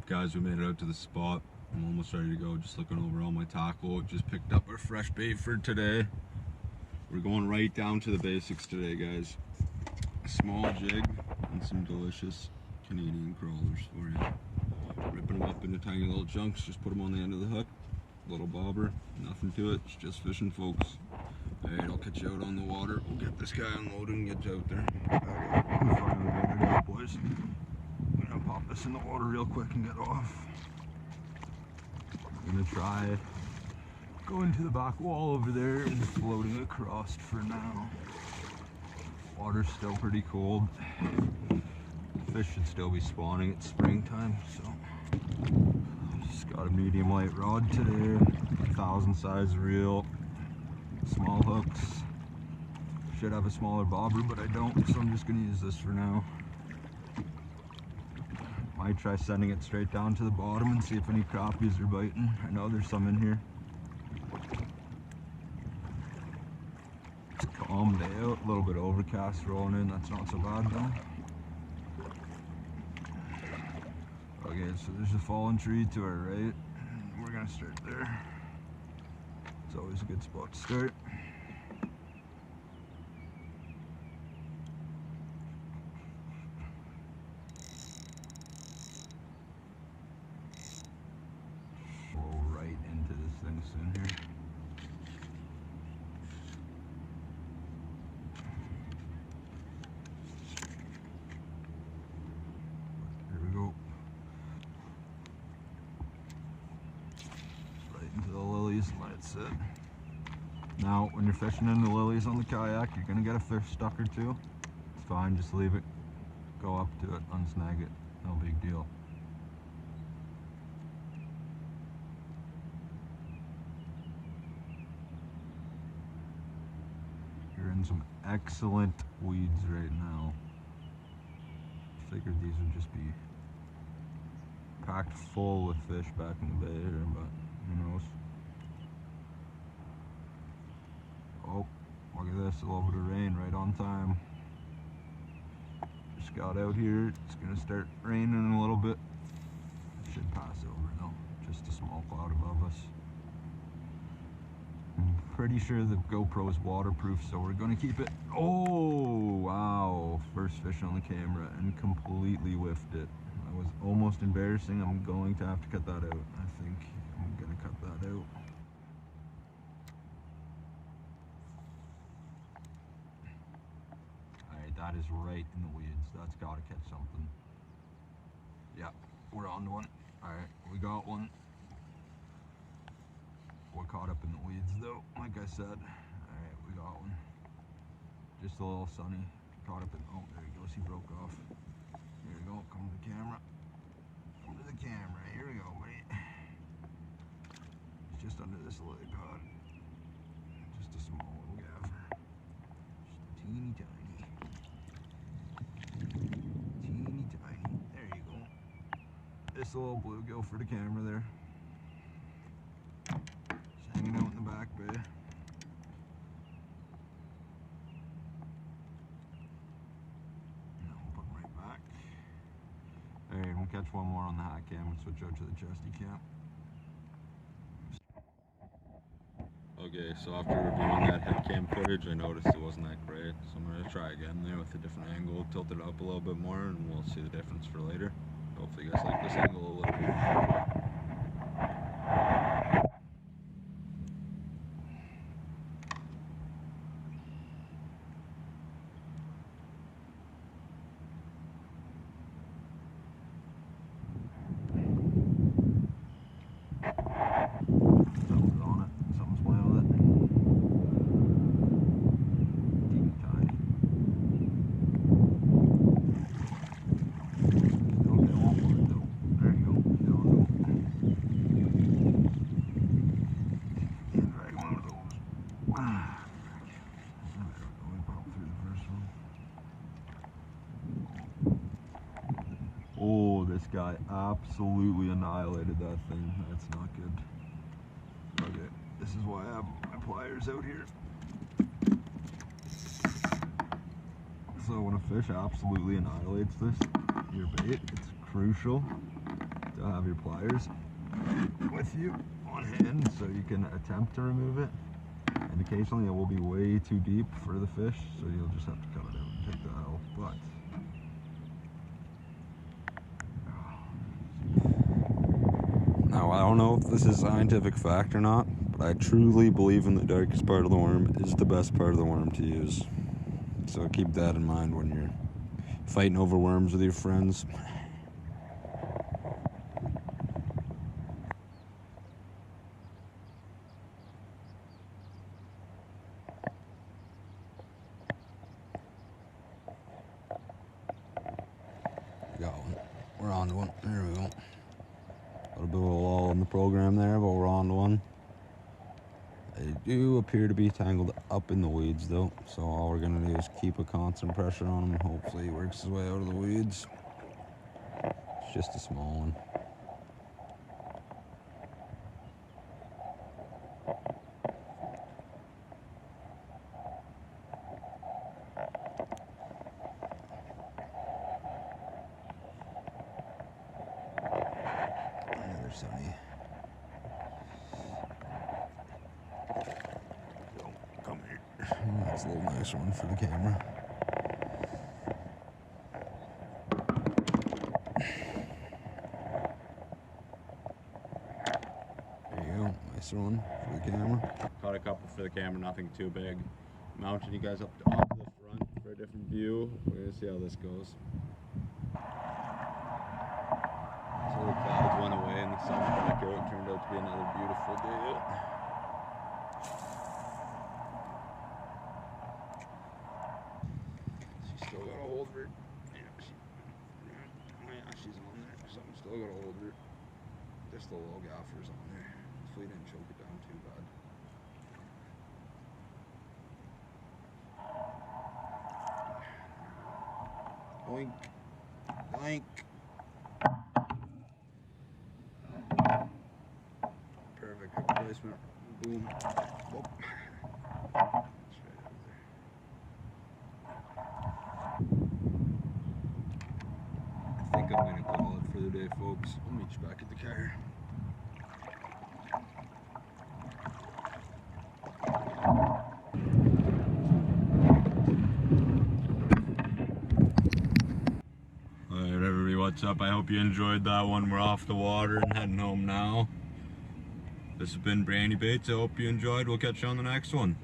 up, guys? We made it out to the spot. I'm almost ready to go. Just looking over all my tackle. Just picked up our fresh bait for today. We're going right down to the basics today, guys. A small jig and some delicious Canadian crawlers for you. Ripping them up into tiny little chunks. Just put them on the end of the hook. Little bobber. Nothing to it. It's just fishing, folks. Alright, I'll catch you out on the water. We'll get this guy unloaded and get you out there. Alright, we finally got it out, boys. I'm gonna pop this in the water real quick and get off. I'm gonna try going to the back wall over there and floating across for now. Water's still pretty cold. Fish should still be spawning. It's springtime, so just got a medium light rod today, 1,000 size reel, small hooks. Should have a smaller bobber, but I don't, so I'm just gonna use this for now. Might try sending it straight down to the bottom and see if any crappies are biting. I know there's some in here. It's a calm day out, a little bit overcast rolling in, that's not so bad though. Okay, so there's a fallen tree to our right. We're gonna start there. It's always a good spot to start. Roll right into this thing soon here. Here we go. Into the lilies and let it sit. Now, when you're fishing in the lilies on the kayak, you're gonna get a fish stuck or two. It's fine, just leave it. Go up to it, unsnag it. No big deal. You're in some excellent weeds right now. Figured these would just be packed full with fish back in the bay here, but who knows? Oh, look at this, a little bit of rain right on time. Just got out here, it's gonna start raining in a little bit. It should pass over though, just a small cloud above us. I'm pretty sure the GoPro is waterproof, so we're gonna keep it. Oh, wow, first fish on the camera and completely whiffed it. That was almost embarrassing. I'm going to have to cut that out. I think I'm gonna cut that out. Alright, that is right in the weeds. That's gotta catch something. Yeah, we're on to one. Alright, we got one. We're caught up in the weeds though, like I said. Alright, we got one. Just a little sunny. Caught up in, oh, there he goes, he broke off. Here we go, come to the camera. Come to the camera, here we go, buddy. It's just under this lily pad. Just a small little gaffer. Just teeny tiny. Teeny tiny. There you go. Just a little bluegill for the camera there. Just hanging out in the back bay. Alright, we'll catch one more on the hat cam and switch out to the chesty cam. Okay, so after reviewing that head cam footage, I noticed it wasn't that great, so I'm going to try again there with a different angle, tilt it up a little bit more, and we'll see the difference for later. Hopefully you guys like this angle a little bit. Oh, this guy absolutely annihilated that thing. That's not good. Okay, this is why I have my pliers out here. So when a fish absolutely annihilates this, your bait, it's crucial to gotta have your pliers with you on hand so you can attempt to remove it. And occasionally it will be way too deep for the fish, so you'll just have to cut it out and take the L. But now, I don't know if this is scientific fact or not, but I truly believe in the darkest part of the worm is the best part of the worm to use. So keep that in mind when you're fighting over worms with your friends. Got one. We're on to one. There we go. A little bit of a lull in the program there, but we're on to one. They do appear to be tangled up in the weeds though, so all we're going to do is keep a constant pressure on him and hopefully he works his way out of the weeds. It's just a small one. Another sunny. Come here. That's a little nice one for the camera. There you go, nice one for the camera. Caught a couple for the camera, nothing too big. Mounting you guys up to the front for a different view. We're gonna see how this goes. So the clouds went away and the sun's back out. It turned out to be another beautiful day. She's still got a hold of her. Yeah, she's on there. Something's still got a hold of her. Just the little gaffer's on there. Hopefully he didn't choke it down too bad. Boink. Boink. Perfect hook placement. Boom. Whoop. Straight out there. I think I'm gonna call it for the day, folks. I'll meet you back at the car. Alright everybody, what's up? I hope you enjoyed that one. We're off the water and heading home now. This has been Brandy Baits. I hope you enjoyed. We'll catch you on the next one.